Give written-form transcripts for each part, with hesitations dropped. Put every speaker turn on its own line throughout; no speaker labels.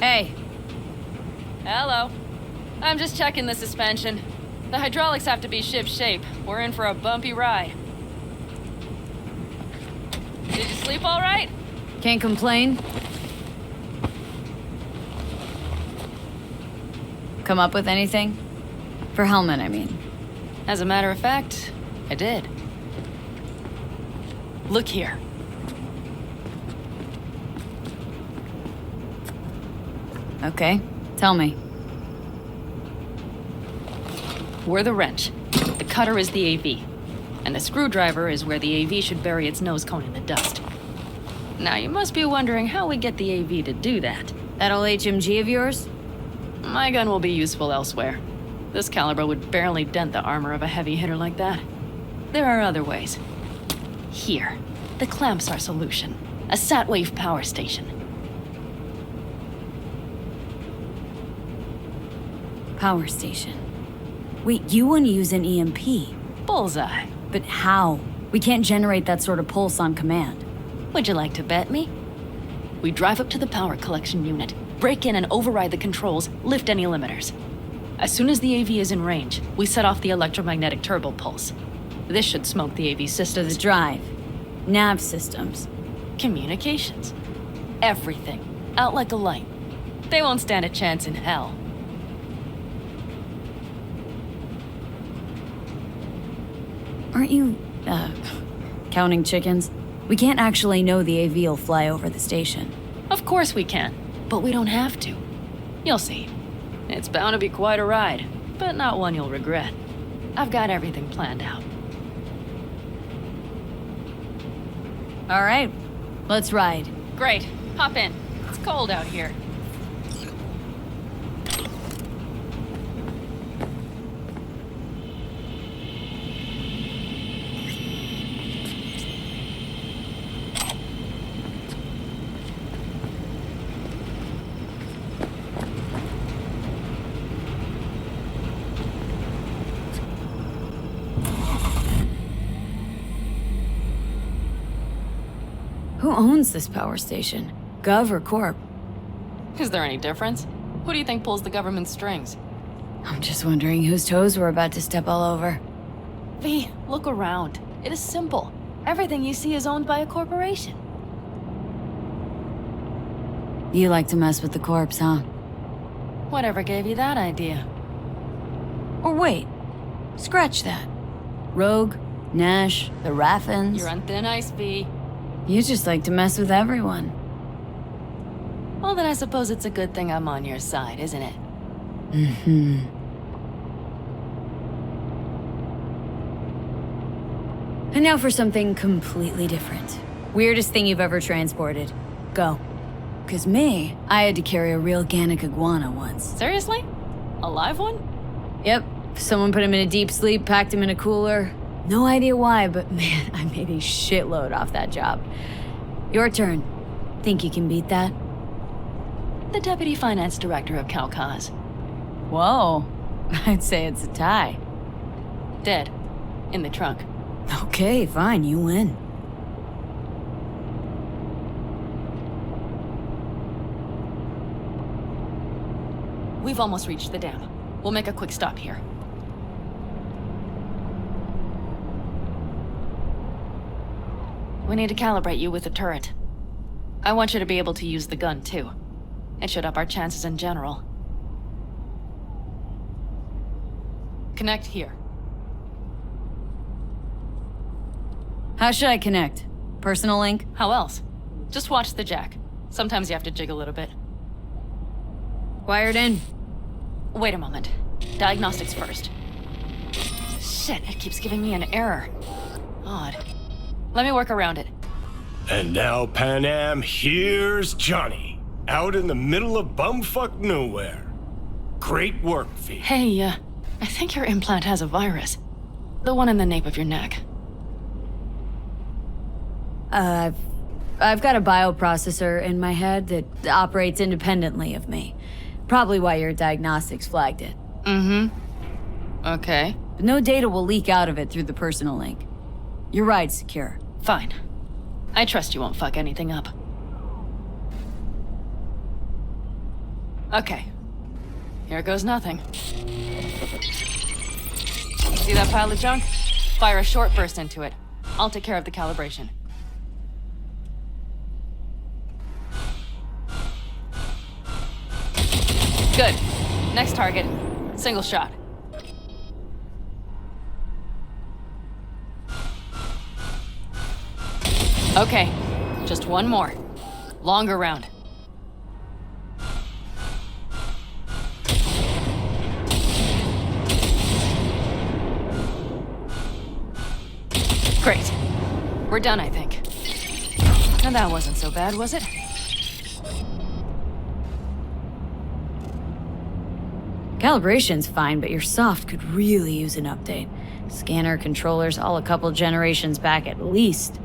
Hey.
Hello. I'm just checking the suspension. The hydraulics have to be ship-shape. We're in for a bumpy ride. Did you sleep all right?
Can't complain. Come up with anything? For Hellman, I mean.
As a matter of fact, I did. Look here.
Okay, tell me.
We're the wrench. The cutter is the AV. And the screwdriver is where the AV should bury its nose cone in the dust. Now, you must be wondering how we get the AV to do that.
That old HMG of yours?
My gun will be useful elsewhere. This caliber would barely dent the armor of a heavy hitter like that. There are other ways. Here, the clamp's our solution. A Satwave power station.
Power station. Wait, you want to use an EMP?
Bullseye.
But how? We can't generate that sort of pulse on command.
Would you like to bet me? We drive up to the power collection unit, break in and override the controls, lift any limiters. As soon as the AV is in range, we set off the electromagnetic turbo pulse. This should smoke the AV
So
systems.
the drive, nav systems.
Communications. Everything. Out like a light. They won't stand a chance in hell.
Aren't you, counting chickens? We can't actually know the AV will fly over the station.
Of course we can, but we don't have to. You'll see. It's bound to be quite a ride, but not one you'll regret. I've got everything planned out.
All right, let's ride.
Great. Hop in. It's cold out here.
Who owns this power station? Gov or Corp?
Is there any difference? Who do you think pulls the government's strings?
I'm just wondering whose toes we're about to step all over.
V, look around. It is simple. Everything you see is owned by a corporation.
You like to mess with the corpse, huh?
Whatever gave you that idea?
Or wait, scratch that. Rogue, Nash, the Raffins.
You're on thin ice, V.
You just like to mess with everyone.
Well, then I suppose it's a good thing I'm on your side, isn't it?
Mm-hmm. And now for something completely different. Weirdest thing you've ever transported. Go. 'Cause me, I had to carry a real Gannic iguana once.
Seriously? A live one?
Yep. Someone put him in a deep sleep, packed him in a cooler. No idea why, but man, I made a shitload off that job. Your turn. Think you can beat that?
The deputy finance director of Calcaz.
Whoa. I'd say it's a tie.
Dead. In the trunk.
Okay, fine, you win.
We've almost reached the dam. We'll make a quick stop here. We need to calibrate you with the turret. I want you to be able to use the gun, too. It should up our chances in general. Connect here.
How should I connect? Personal link?
How else? Just watch the jack. Sometimes you have to jig a little bit.
Wired in.
Wait a moment. Diagnostics first. Shit, it keeps giving me an error. Odd. Let me work around it.
And now, Panam, here's Johnny. Out in the middle of bumfuck nowhere. Great work, V.
Hey, I think your implant has a virus. The one in the nape of your neck.
I've got a bioprocessor in my head that operates independently of me. Probably why your diagnostics flagged it.
Mm-hmm. Okay.
But no data will leak out of it through the personal link. Your ride's secure.
Fine. I trust you won't fuck anything up. Okay. Here goes nothing. See that pile of junk? Fire a short burst into it. I'll take care of the calibration. Good. Next target. Single shot. Okay. Just one more. Longer round. Great. We're done, I think. And that wasn't so bad, was it?
Calibration's fine, but your soft could really use an update. Scanner controllers all a couple generations back at least.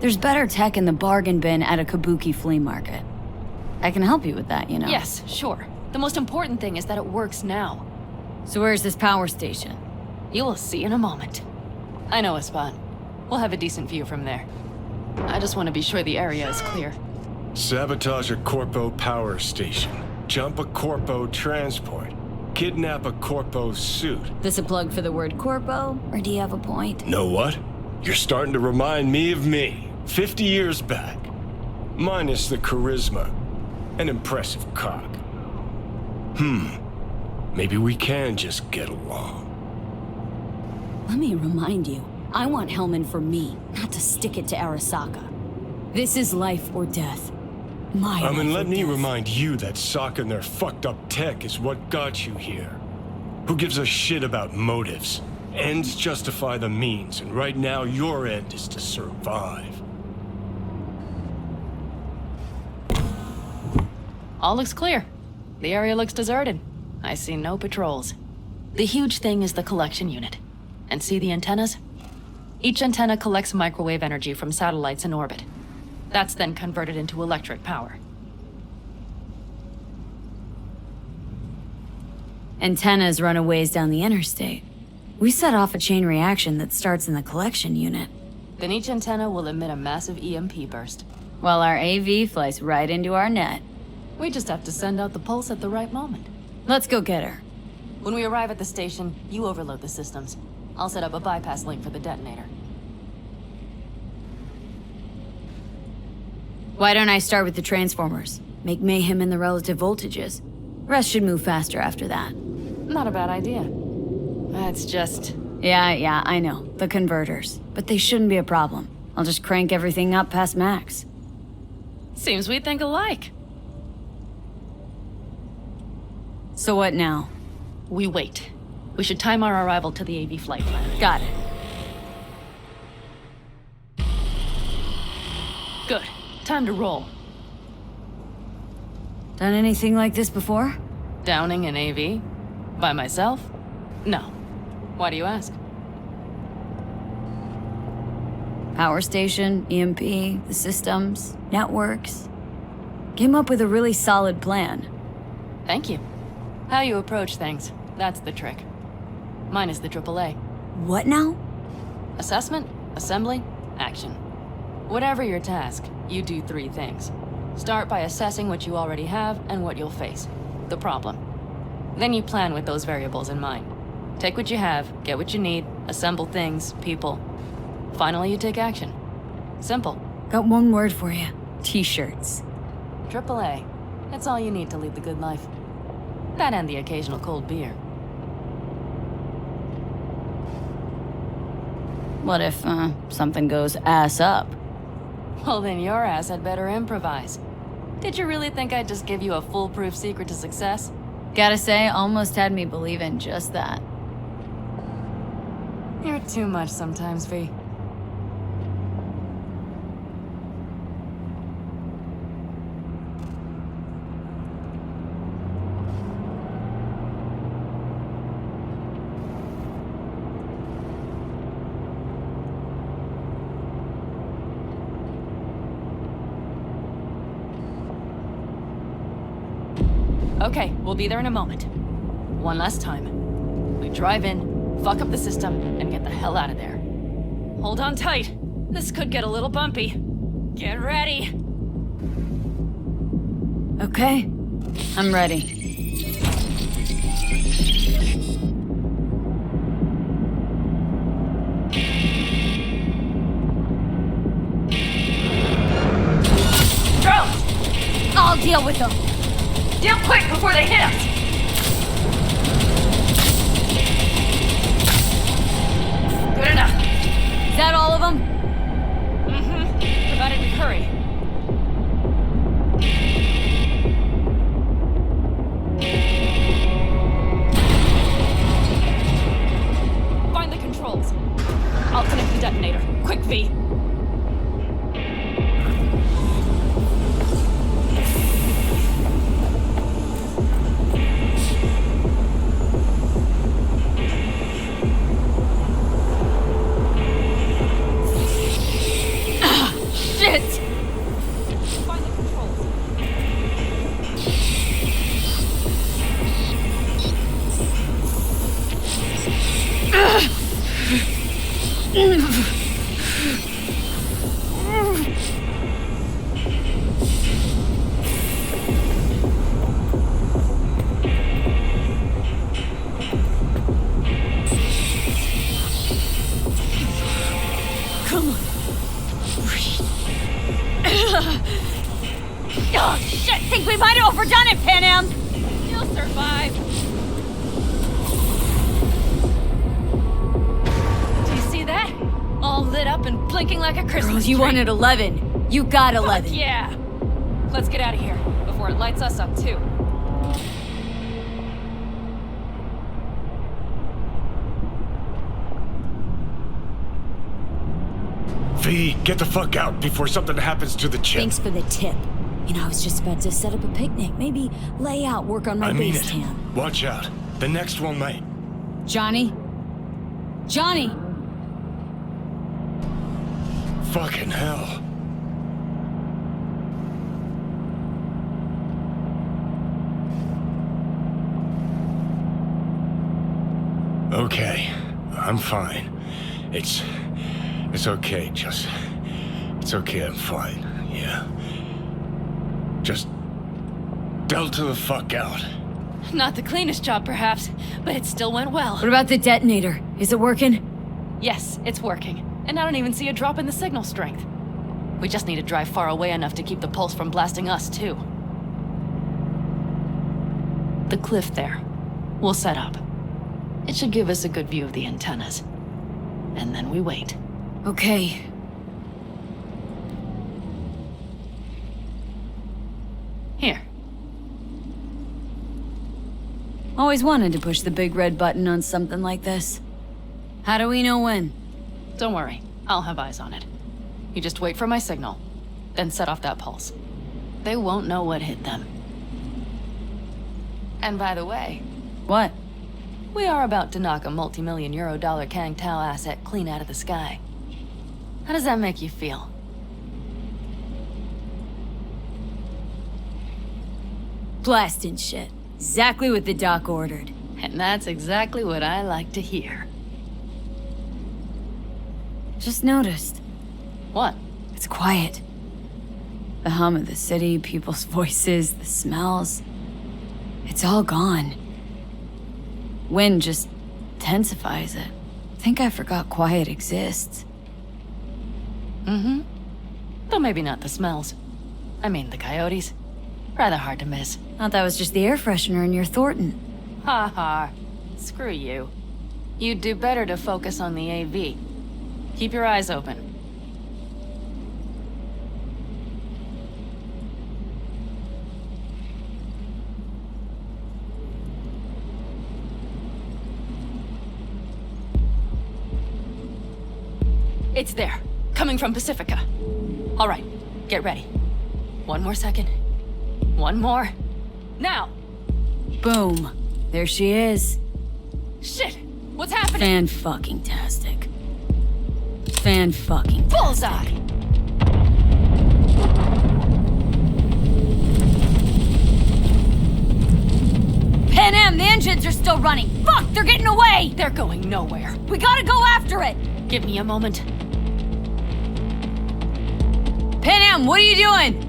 There's better tech in the bargain bin at a kabuki flea market. I can help you with that, you know.
Yes, sure. The most important thing is that it works now.
So where's this power station?
You will see in a moment. I know a spot. We'll have a decent view from there. I just want to be sure the area is clear.
Sabotage a Corpo power station. Jump a Corpo transport. Kidnap a Corpo suit.
This a plug for the word corpo, or do you have a point?
Know what? You're starting to remind me of me, 50 years back. Minus the charisma. An impressive cock. Maybe we can just get along.
Let me remind you, I want Hellman for me, not to stick it to Arasaka. This is life or death. My life
Let
or
me
death.
remind you that Sokka and their fucked up tech is what got you here. Who gives a shit about motives? Ends justify the means, and right now your end is to survive.
All looks clear. The area looks deserted. I see no patrols. The huge thing is the collection unit. And see the antennas? Each antenna collects microwave energy from satellites in orbit. That's then converted into electric power.
Antennas run a ways down the interstate. We set off a chain reaction that starts in the collection unit,
Then each antenna will emit a massive EMP burst.
while our AV flies right into our net.
We just have to send out the pulse at the right moment.
Let's go get her.
When we arrive at the station, you overload the systems. I'll set up a bypass link for the detonator.
Why don't I start with the transformers? Make mayhem in the relative voltages. Rest should move faster after that.
Not a bad idea. That's just...
Yeah, I know. The converters. But they shouldn't be a problem. I'll just crank everything up past max.
Seems we think alike.
So what now?
We wait. We should time our arrival to the AV flight plan.
Got it.
Good. Time to roll.
Done anything like this before?
Downing an AV? By myself? No. Why do you ask?
Power station, EMP, the systems, networks. Came up with a really solid plan.
Thank you. How you approach things, that's the trick. Mine is the AAA.
What now?
Assessment, assembly, action. Whatever your task, you do 3 things. Start by assessing what you already have and what you'll face. The problem. Then you plan with those variables in mind. Take what you have, get what you need, assemble things, people. Finally, you take action. Simple.
Got one word for you. T-shirts.
AAA. That's all you need to lead the good life. That and the occasional cold beer.
What if, something goes ass up?
Well, then your ass had better improvise. Did you really think I'd just give you a foolproof secret to success?
Gotta say, almost had me believe in just that.
You're too much sometimes, V. Okay, we'll be there in a moment. One last time. We drive in, fuck up the system, and get the hell out of there. Hold on tight. This could get a little bumpy. Get ready.
Okay, I'm ready. I'll deal with them.
Deal quick before they hit us! Good enough.
Is that all of them?
Mm-hmm. Provided we hurry. Find the controls. I'll connect the detonator. Quick, V.
Oh, shit! Think we might have overdone it, Panam!
You'll survive. Do you see that? All lit up and blinking like a Christmas
Girl, you
tree.
wanted 11. You got 11.
Fuck yeah! Let's get out of here before it lights us up, too.
V, get the fuck out before something happens to the chip.
Thanks for the tip. You know, I was just about to set up a picnic. Maybe lay out, work on my
I mean
base
it.
tan.
Watch out. The next one might.
Johnny? Johnny!
Fucking hell. Okay, I'm fine. It's okay, it's okay, I'm fine, yeah. Just delta the fuck out.
Not the cleanest job, perhaps, but it still went well.
What about the detonator? Is it working?
Yes, it's working. And I don't even see a drop in the signal strength. We just need to drive far away enough to keep the pulse from blasting us, too. The cliff there. We'll set up. It should give us a good view of the antennas. And then we wait.
Okay.
Here.
Always wanted to push the big red button on something like this. How do we know when?
Don't worry. I'll have eyes on it. You just wait for my signal. Then set off that pulse. They won't know what hit them. And by the way,
What?
we are about to knock a multi-million euro Kang Tao asset clean out of the sky. How does that make you feel?
Blasting shit. Exactly what the doc ordered.
And that's exactly what I like to hear.
Just noticed.
What?
It's quiet. The hum of the city, people's voices, the smells. It's all gone. Wind just intensifies it. I think I forgot quiet exists.
Mm-hmm. Though maybe not the smells. I mean, the coyotes. Rather hard to miss.
Thought that was just the air freshener in your Thornton.
Ha ha. Screw you. You'd do better to focus on the AV. Keep your eyes open. It's there, coming from Pacifica. All right, get ready. One more second. One more. Now!
Boom. There she is.
Shit! What's happening?
Fan-fucking-tastic. Fan-fucking-tastic.
Bullseye!
Panam, the engines are still running. Fuck, they're getting away!
They're going nowhere.
We gotta go after it!
Give me a moment.
Panam, what are you doing?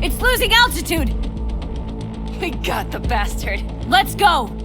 It's losing altitude!
We got the bastard.
Let's go!